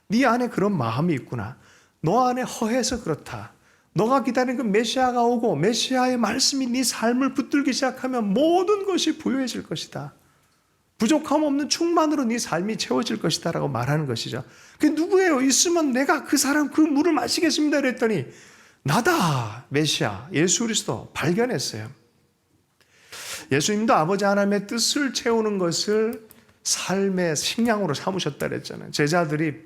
네 안에 그런 마음이 있구나. 너 안에 허해서 그렇다. 너가 기다리는 그 메시아가 오고 메시아의 말씀이 네 삶을 붙들기 시작하면 모든 것이 부유해질 것이다. 부족함 없는 충만으로 네 삶이 채워질 것이다 라고 말하는 것이죠. 그게 누구예요? 있으면 내가 그 사람 그 물을 마시겠습니다 그랬더니 나다. 메시아 예수 그리스도 발견했어요. 예수님도 아버지 하나님의 뜻을 채우는 것을 삶의 식량으로 삼으셨다 그랬잖아요. 제자들이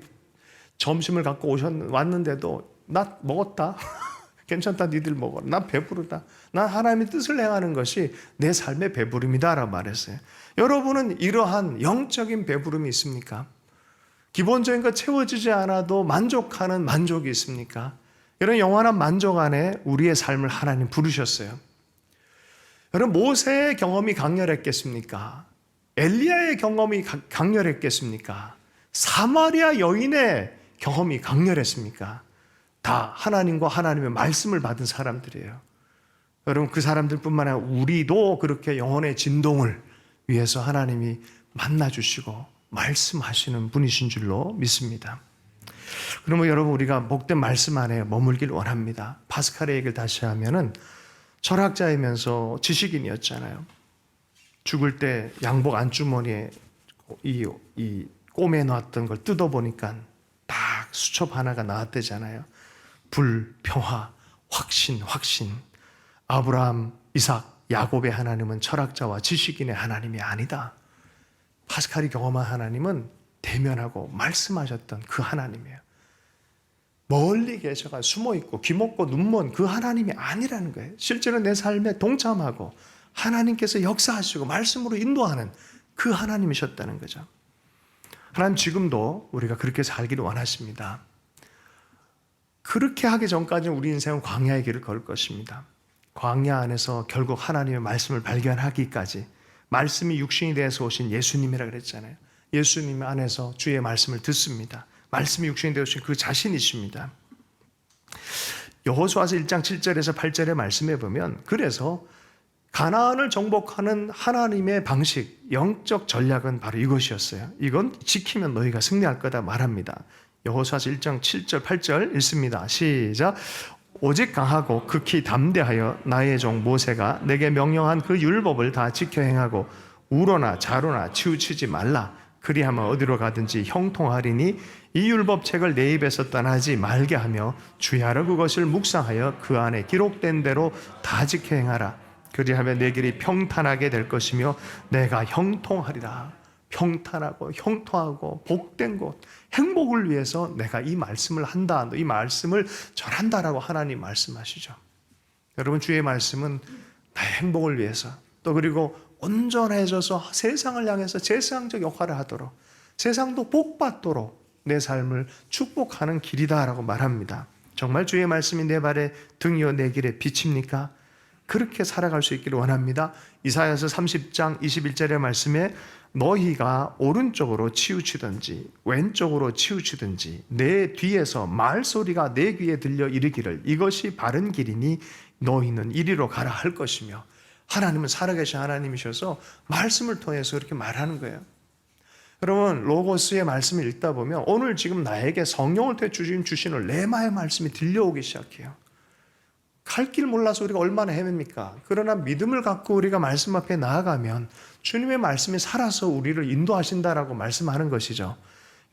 점심을 갖고 왔는데도 나 먹었다. 괜찮다, 니들 먹어라. 난 배부르다. 난 하나님의 뜻을 행하는 것이 내 삶의 배부름이다 라고 말했어요. 여러분은 이러한 영적인 배부름이 있습니까? 기본적인 것 채워지지 않아도 만족하는 만족이 있습니까? 이런 영원한 만족 안에 우리의 삶을 하나님 부르셨어요. 여러분, 모세의 경험이 강렬했겠습니까? 엘리야의 경험이 강렬했겠습니까? 사마리아 여인의 경험이 강렬했습니까? 다 하나님과 하나님의 말씀을 받은 사람들이에요. 여러분, 그 사람들뿐만 아니라 우리도 그렇게 영혼의 진동을 위해서 하나님이 만나주시고 말씀하시는 분이신 줄로 믿습니다. 그러면 여러분, 우리가 복된 말씀 안에 머물길 원합니다. 파스칼의 얘기를 다시 하면은 철학자이면서 지식인이었잖아요. 죽을 때 양복 안주머니에 이 꿰매 놨던 걸 뜯어보니까 딱 수첩 하나가 나왔대잖아요. 불, 평화, 확신. 아브라함, 이삭, 야곱의 하나님은 철학자와 지식인의 하나님이 아니다. 파스칼이 경험한 하나님은 대면하고 말씀하셨던 그 하나님이에요. 멀리 계셔가 숨어있고 귀먹고 눈먼 그 하나님이 아니라는 거예요. 실제로 내 삶에 동참하고 하나님께서 역사하시고 말씀으로 인도하는 그 하나님이셨다는 거죠. 하나님 지금도 우리가 그렇게 살기를 원하십니다. 그렇게 하기 전까지는 우리 인생은 광야의 길을 걸 것입니다. 광야 안에서 결국 하나님의 말씀을 발견하기까지, 말씀이 육신이 되어서 오신 예수님이라 그랬잖아요. 예수님 안에서 주의 말씀을 듣습니다. 말씀이 육신이 되어 오신 그 자신이십니다. 여호수아서 1장 7절에서 8절의 말씀에 보면, 그래서 가나안을 정복하는 하나님의 방식, 영적 전략은 바로 이것이었어요. 이건 지키면 너희가 승리할 거다 말합니다. 여호수아서 1장 7절 8절 읽습니다. 시작. 오직 강하고 극히 담대하여 나의 종 모세가 내게 명령한 그 율법을 다 지켜 행하고 우로나 자로나 치우치지 말라. 그리하면 어디로 가든지 형통하리니 이 율법책을 내 입에서 떠나지 말게 하며 주야로 그것을 묵상하여 그 안에 기록된 대로 다 지켜 행하라. 그리하면 내 길이 평탄하게 될 것이며 내가 형통하리라. 평탄하고 형통하고 복된 곳, 행복을 위해서 내가 이 말씀을 한다, 이 말씀을 전한다라고 하나님 말씀하시죠. 여러분, 주의 말씀은 나의 행복을 위해서, 또 그리고 온전해져서 세상을 향해서 제사장적 역할을 하도록, 세상도 복받도록 내 삶을 축복하는 길이다라고 말합니다. 정말 주의 말씀이 내 발에 등이요 내 길에 빛입니까? 그렇게 살아갈 수 있기를 원합니다. 이사야서 30장 21절의 말씀에 너희가 오른쪽으로 치우치든지 왼쪽으로 치우치든지 내 뒤에서 말소리가 내 귀에 들려 이르기를 이것이 바른 길이니 너희는 이리로 가라 할 것이며, 하나님은 살아계신 하나님이셔서 말씀을 통해서 그렇게 말하는 거예요. 여러분, 로고스의 말씀을 읽다 보면 오늘 지금 나에게 성령을 통해 주시는 레마의 말씀이 들려오기 시작해요. 갈 길 몰라서 우리가 얼마나 헤맵니까? 그러나 믿음을 갖고 우리가 말씀 앞에 나아가면 주님의 말씀이 살아서 우리를 인도하신다라고 말씀하는 것이죠.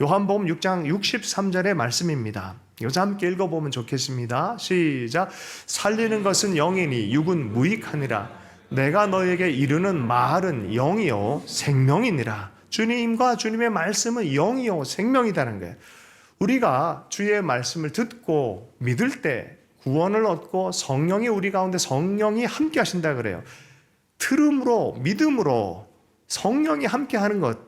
요한복음 6장 63절의 말씀입니다. 이거 함께 읽어보면 좋겠습니다. 시작. 살리는 것은 영이니 육은 무익하니라. 내가 너에게 이르는 말은 영이요 생명이니라. 주님과 주님의 말씀은 영이요 생명이라는 거예요. 우리가 주의 말씀을 듣고 믿을 때 구원을 얻고 성령이 우리 가운데 성령이 함께 하신다 그래요. 들음으로, 믿음으로 성령이 함께 하는 것.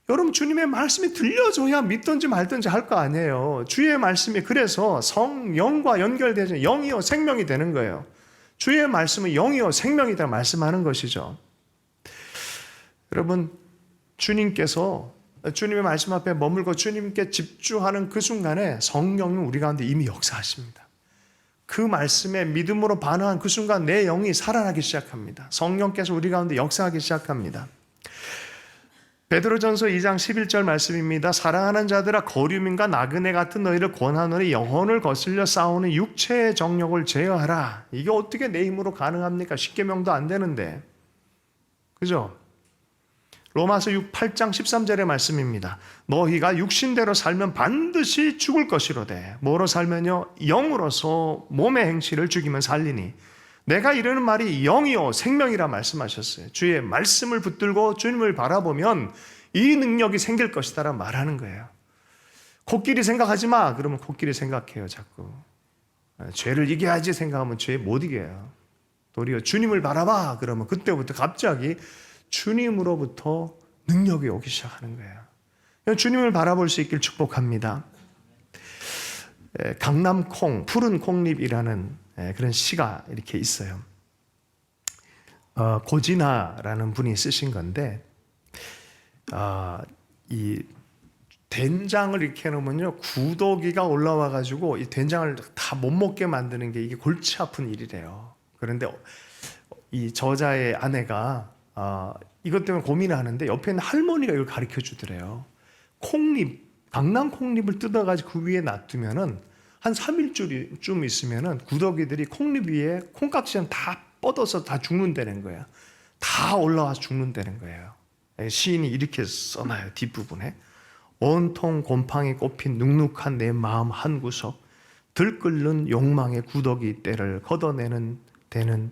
여러분, 주님의 말씀이 들려줘야 믿든지 말든지 할 거 아니에요. 주의 말씀이 그래서 성령과 연결되죠. 영이요 생명이 되는 거예요. 주의 말씀은 영이요 생명이다 말씀하는 것이죠. 여러분, 주님께서 주님의 말씀 앞에 머물고 주님께 집중하는 그 순간에 성령은 우리 가운데 이미 역사하십니다. 그 말씀에 믿음으로 반응한 그 순간 내 영이 살아나기 시작합니다. 성령께서 우리 가운데 역사하기 시작합니다. 베드로전서 2장 11절 말씀입니다. 사랑하는 자들아, 거류민과 나그네 같은 너희를 권하노니 영혼을 거슬려 싸우는 육체의 정욕을 제어하라. 이게 어떻게 내 힘으로 가능합니까? 십계명도 안 되는데. 그죠? 로마서 8장 13절의 말씀입니다. 너희가 육신대로 살면 반드시 죽을 것이로되 뭐로 살면요? 영으로서 몸의 행실을 죽이면 살리니. 내가 이르는 말이 영이요 생명이라 말씀하셨어요. 주의 말씀을 붙들고 주님을 바라보면 이 능력이 생길 것이다 말하는 거예요. 코끼리 생각하지 마. 그러면 코끼리 생각해요 자꾸. 죄를 이겨야지 생각하면 죄 못 이겨요. 도리어 주님을 바라봐 그러면 그때부터 갑자기 주님으로부터 능력이 오기 시작하는 거예요. 주님을 바라볼 수 있길 축복합니다. 강남콩, 푸른 콩잎이라는 그런 시가 이렇게 있어요. 고진아라는 분이 쓰신 건데, 이 된장을 이렇게 해놓으면요, 구더기가 올라와가지고 이 된장을 다 못 먹게 만드는 게 이게 골치 아픈 일이래요. 그런데 이 저자의 아내가 이것 때문에 고민을 하는데 옆에 있는 할머니가 이걸 가르쳐 주더래요. 콩잎, 강낭 콩잎을 뜯어가지고 그 위에 놔두면은 한 3일쯤 있으면은 구더기들이 콩잎 위에 콩깍지는 다 뻗어서 다 죽는다는 거야. 다 올라와서 죽는다는 거예요. 시인이 이렇게 써놔요. 뒷부분에. 온통 곰팡이 꼽힌 눅눅한 내 마음 한 구석, 들끓는 욕망의 구더기 때를 걷어내는 데는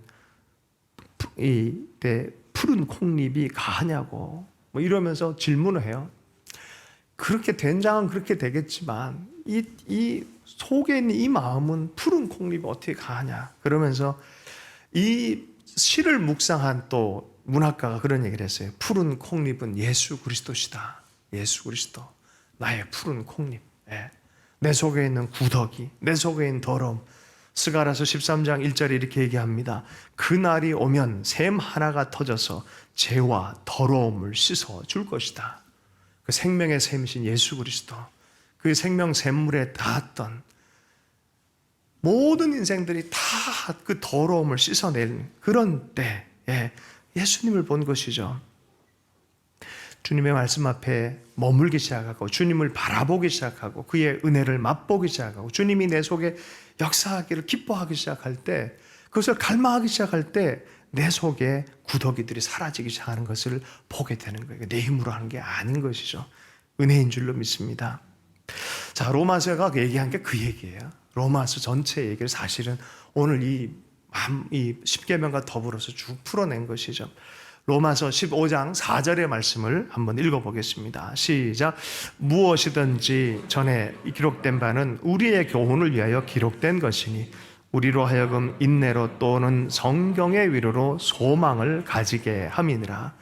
이때 푸른 콩잎이 가하냐고 뭐 이러면서 질문을 해요. 그렇게 된장은 그렇게 되겠지만 이 속에 있는 이 마음은 푸른 콩잎이 어떻게 가하냐 그러면서 이 시를 묵상한 또 문학가가 그런 얘기를 했어요. 푸른 콩잎은 예수 그리스도시다. 예수 그리스도 나의 푸른 콩잎. 내 속에 있는 구더기, 내 속에 있는 더러움. 스가랴서 13장 1절에 이렇게 얘기합니다. 그날이 오면 샘 하나가 터져서 죄와 더러움을 씻어 줄 것이다. 그 생명의 샘이신 예수 그리스도, 그 생명 샘물에 닿았던 모든 인생들이 다 그 더러움을 씻어낼 그런 때에 예수님을 본 것이죠. 주님의 말씀 앞에 머물기 시작하고 주님을 바라보기 시작하고 그의 은혜를 맛보기 시작하고 주님이 내 속에 역사하기를 기뻐하기 시작할 때, 그것을 갈망하기 시작할 때 내 속에 구더기들이 사라지기 시작하는 것을 보게 되는 거예요. 내 힘으로 하는 게 아닌 것이죠. 은혜인 줄로 믿습니다. 자, 로마서가 얘기한 게 그 얘기예요. 로마서 전체 얘기를 사실은 오늘 이 10계명과 더불어서 쭉 풀어낸 것이죠. 로마서 15장 4절의 말씀을 한번 읽어보겠습니다. 시작. 무엇이든지 전에 기록된 바는 우리의 교훈을 위하여 기록된 것이니 우리로 하여금 인내로 또는 성경의 위로로 소망을 가지게 함이니라.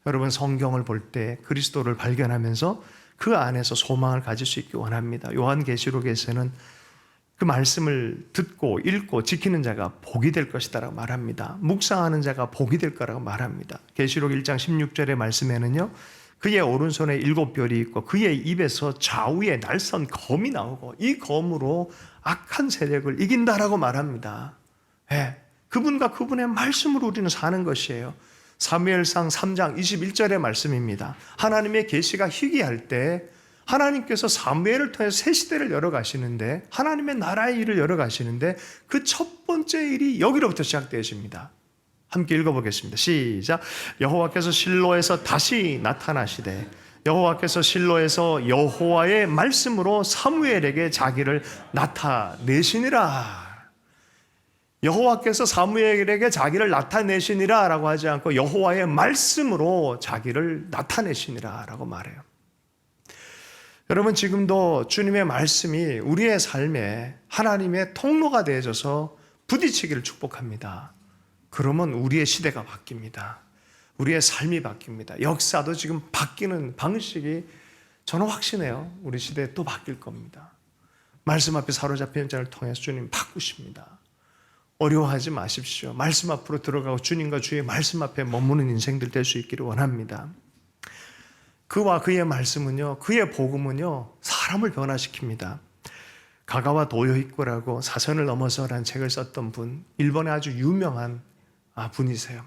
여러분, 성경을 볼 때 그리스도를 발견하면서 그 안에서 소망을 가질 수 있기 원합니다. 요한계시록에서는 그 말씀을 듣고 읽고 지키는 자가 복이 될 것이다라고 말합니다. 묵상하는 자가 복이 될 거라고 말합니다. 계시록 1장 16절의 말씀에는요, 그의 오른손에 7별이 있고 그의 입에서 좌우에 날선 검이 나오고 이 검으로 악한 세력을 이긴다라고 말합니다. 그분과 그분의 말씀으로 우리는 사는 것이에요. 사무엘상 3장 21절의 말씀입니다. 하나님의 계시가 희귀할 때 하나님께서 사무엘을 통해서 새 시대를 열어가시는데, 하나님의 나라의 일을 열어가시는데 그 첫 번째 일이 여기로부터 시작되어집니다. 함께 읽어보겠습니다. 시작. 여호와께서 실로에서 다시 나타나시되, 여호와께서 실로에서 여호와의 말씀으로 사무엘에게 자기를 나타내시니라. 여호와께서 사무엘에게 자기를 나타내시니라 라고 하지 않고 여호와의 말씀으로 자기를 나타내시니라 라고 말해요. 여러분, 지금도 주님의 말씀이 우리의 삶에 하나님의 통로가 되어져서 부딪히기를 축복합니다. 그러면 우리의 시대가 바뀝니다. 우리의 삶이 바뀝니다. 역사도 지금 바뀌는 방식이 저는 확신해요. 우리 시대에 또 바뀔 겁니다. 말씀 앞에 사로잡힌 자를 통해서 주님 바꾸십니다. 어려워하지 마십시오. 말씀 앞으로 들어가고 주님과 주의 말씀 앞에 머무는 인생들 될 수 있기를 원합니다. 그와 그의 말씀은요, 그의 복음은요, 사람을 변화시킵니다. 가가와 도요히코라고 사선을 넘어서라는 책을 썼던 분, 일본의 아주 유명한 분이세요.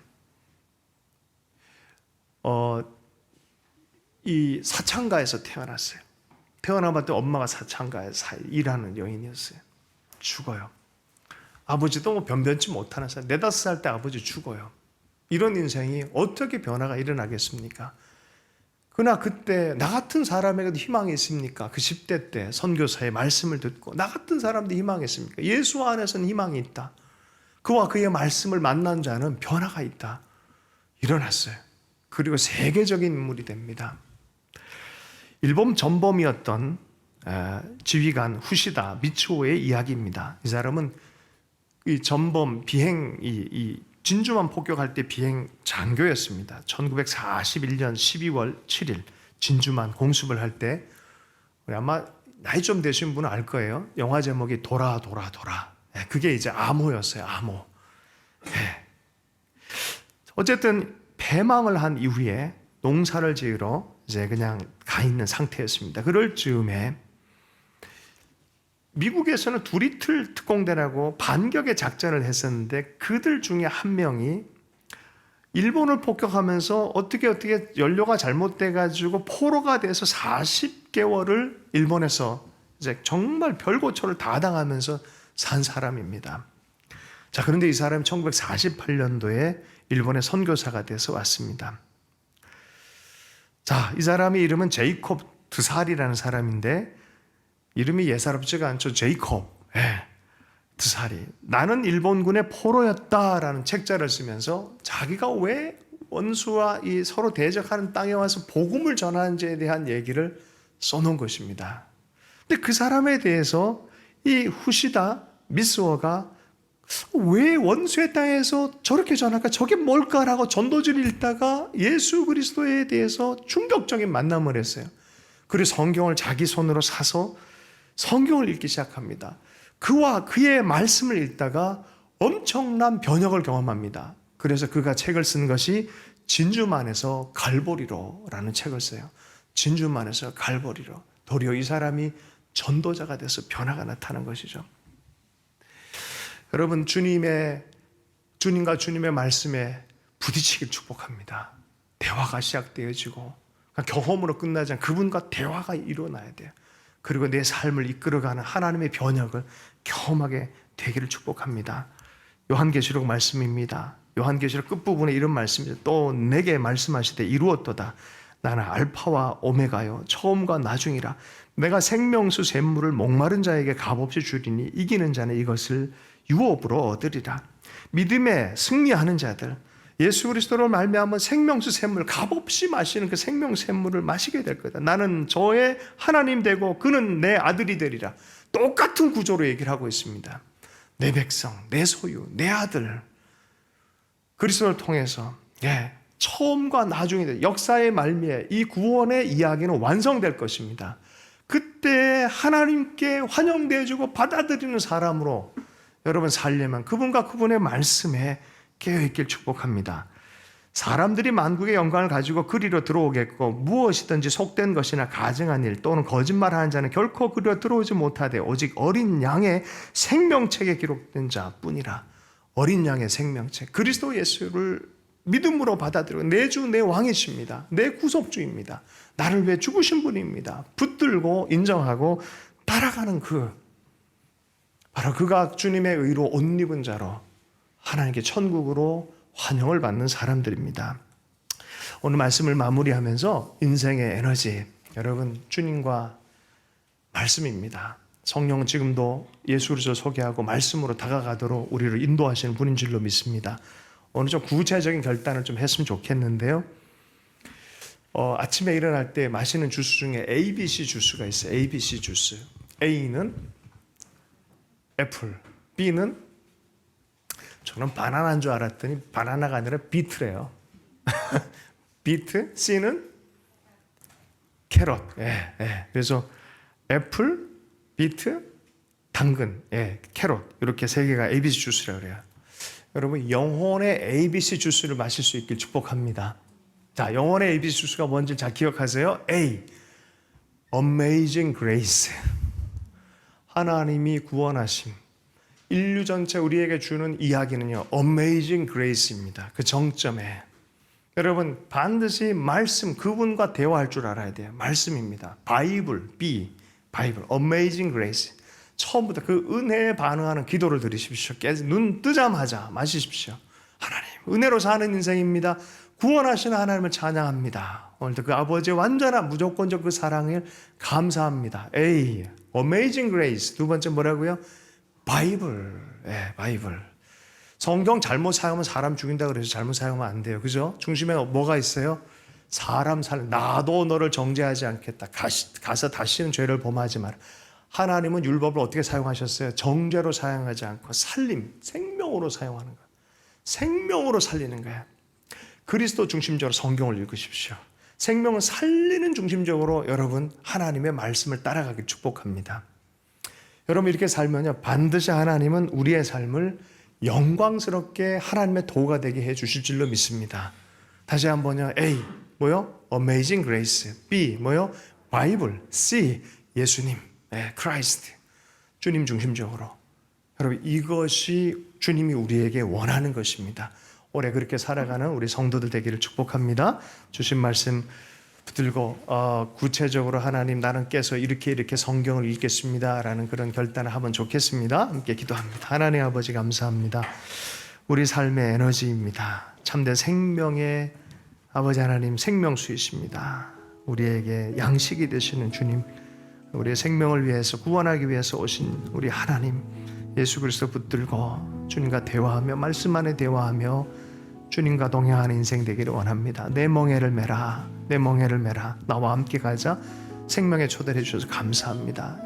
이 사창가에서 태어났어요. 태어나봤더니 엄마가 사창가에서 일하는 여인이었어요. 죽어요. 아버지도 뭐 변변치 못하는 사람, 4-5살 때 아버지 죽어요. 이런 인생이 어떻게 변화가 일어나겠습니까? 그러나 그때 나 같은 사람에게도 희망이 있습니까? 그 10대 때 선교사의 말씀을 듣고 나 같은 사람도 희망이 있습니까? 예수 안에서는 희망이 있다. 그와 그의 말씀을 만난 자는 변화가 있다. 일어났어요. 그리고 세계적인 인물이 됩니다. 일본 전범이었던 지휘관 후시다 미츠오의 이야기입니다. 이 사람은 이 전범 비행 이 진주만 폭격할 때 비행 장교였습니다. 1941년 12월 7일 진주만 공습을 할 때 아마 나이 좀 되신 분은 알 거예요. 영화 제목이 돌아. 그게 이제 암호였어요. 암호. 어쨌든 패망을 한 이후에 농사를 지으러 이제 그냥 가 있는 상태였습니다. 그럴 즈음에 미국에서는 두리틀 특공대라고 반격의 작전을 했었는데 그들 중에 한 명이 일본을 폭격하면서 어떻게 연료가 잘못돼가지고 포로가 돼서 40개월을 일본에서 이제 정말 별고초를 다 당하면서 산 사람입니다. 자, 그런데 이 사람이 1948년도에 일본의 선교사가 돼서 왔습니다. 자, 이 사람의 이름은 제이콥 드살이라는 사람인데 이름이 예사롭지가 않죠. 제이콥 드살이 나는 일본군의 포로였다라는 책자를 쓰면서 자기가 왜 원수와 이 서로 대적하는 땅에 와서 복음을 전하는지에 대한 얘기를 써놓은 것입니다. 근데 그 사람에 대해서 이 후시다 미스워가 왜 원수의 땅에서 저렇게 전할까? 저게 뭘까라고 전도지를 읽다가 예수 그리스도에 대해서 충격적인 만남을 했어요. 그리고 성경을 자기 손으로 사서 성경을 읽기 시작합니다. 그와 그의 말씀을 읽다가 엄청난 변혁을 경험합니다. 그래서 그가 책을 쓴 것이 진주만에서 갈보리로라는 책을 써요. 진주만에서 갈보리로. 도리어 이 사람이 전도자가 돼서 변화가 나타난 것이죠. 여러분, 주님과 주님의 말씀에 부딪히길 축복합니다. 대화가 시작되어지고 경험으로 끝나지 않고 그분과 대화가 일어나야 돼요. 그리고 내 삶을 이끌어가는 하나님의 변혁을 경험하게 되기를 축복합니다. 요한계시록 말씀입니다. 요한계시록 끝부분에 이런 말씀이 또 내게 말씀하시되 이루었도다. 나는 알파와 오메가요 처음과 나중이라. 내가 생명수 샘물을 목마른 자에게 값없이 주리니 이기는 자는 이것을 유업으로 얻으리라. 믿음에 승리하는 자들, 예수 그리스도로 말미암아 생명수 샘물 값없이 마시는 그 생명 샘물을 마시게 될 거다. 나는 저의 하나님 되고 그는 내 아들이 되리라. 똑같은 구조로 얘기를 하고 있습니다. 내 백성, 내 소유, 내 아들 그리스도를 통해서 처음과 나중에 역사의 말미에 이 구원의 이야기는 완성될 것입니다. 그때 하나님께 환영되어주고 받아들이는 사람으로 여러분 살려면 그분과 그분의 말씀에 깨어있길 축복합니다. 사람들이 만국의 영광을 가지고 그리로 들어오겠고 무엇이든지 속된 것이나 가증한 일 또는 거짓말하는 자는 결코 그리로 들어오지 못하되 오직 어린 양의 생명책에 기록된 자뿐이라. 어린 양의 생명책, 그리스도 예수를 믿음으로 받아들이고 내 주 내 왕이십니다. 내 구속주입니다. 나를 위해 죽으신 분입니다. 붙들고 인정하고 따라가는 바로 그가 주님의 의로 옷 입은 자로 하나님께 천국으로 환영을 받는 사람들입니다. 오늘 말씀을 마무리하면서 인생의 에너지, 여러분 주님과 말씀입니다. 성령은 지금도 예수 그리스도를 소개하고 말씀으로 다가가도록 우리를 인도하시는 분인 줄로 믿습니다. 오늘 좀 구체적인 결단을 좀 했으면 좋겠는데요. 아침에 일어날 때 마시는 주스 중에 ABC 주스가 있어요. ABC 주스. A는 애플, B는 저는 바나나인 줄 알았더니 바나나가 아니라 비트래요. 비트, C는 캐럿. 그래서 애플, 비트, 당근, 캐럿 이렇게 세 개가 ABC 주스라고 그래요. 여러분 영혼의 ABC 주스를 마실 수 있길 축복합니다. 자, 영혼의 ABC 주스가 뭔지 잘 기억하세요. A, Amazing Grace. 하나님이 구원하심. 인류 전체 우리에게 주는 이야기는요, Amazing Grace입니다. 그 정점에. 여러분 반드시 말씀, 그분과 대화할 줄 알아야 돼요. 말씀입니다. 바이블, B, 바이블, Amazing Grace. 처음부터 그 은혜에 반응하는 기도를 드리십시오. 눈 뜨자마자 마시십시오. 하나님, 은혜로 사는 인생입니다. 구원하시는 하나님을 찬양합니다. 오늘도 그 아버지의 완전한 무조건적 그 사랑을 감사합니다. A, Amazing Grace. 두 번째 뭐라고요? 바이블. 바이블. 성경 잘못 사용하면 사람 죽인다 그래서 잘못 사용하면 안 돼요. 그죠? 중심에 뭐가 있어요? 사람 나도 너를 정죄하지 않겠다. 가서 다시는 죄를 범하지 마라. 하나님은 율법을 어떻게 사용하셨어요? 정죄로 사용하지 않고 살림, 생명으로 사용하는 거예요. 생명으로 살리는 거예요. 그리스도 중심적으로 성경을 읽으십시오. 생명을 살리는 중심적으로 여러분 하나님의 말씀을 따라가길 축복합니다. 여러분 이렇게 살면요 반드시 하나님은 우리의 삶을 영광스럽게 하나님의 도가 되게 해 주실 줄로 믿습니다. 다시 한번요. A 뭐요? Amazing Grace. B 뭐요? 바이블. C 예수님. 크라이스트. 주님 중심적으로. 여러분 이것이 주님이 우리에게 원하는 것입니다. 올해 그렇게 살아가는 우리 성도들 되기를 축복합니다. 주신 말씀 붙들고 구체적으로 하나님 나는 깨서 이렇게 성경을 읽겠습니다 라는 그런 결단을 하면 좋겠습니다. 함께 기도합니다. 하나님 아버지 감사합니다. 우리 삶의 에너지입니다. 참된 생명의 아버지 하나님 생명수이십니다. 우리에게 양식이 되시는 주님, 우리의 생명을 위해서 구원하기 위해서 오신 우리 하나님 예수 그리스도 붙들고 주님과 대화하며 말씀 안에 대화하며 주님과 동행하는 인생 되기를 원합니다. 내 멍에를 메라, 내 멍에를 메라. 나와 함께 가자. 생명에 초대해 주셔서 감사합니다.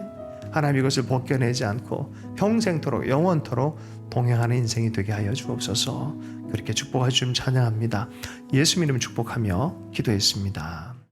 하나님 이것을 벗겨내지 않고 평생토록 영원토록 동행하는 인생이 되게 하여 주옵소서. 그렇게 축복하여 주님 찬양합니다. 예수 이름 축복하며 기도했습니다.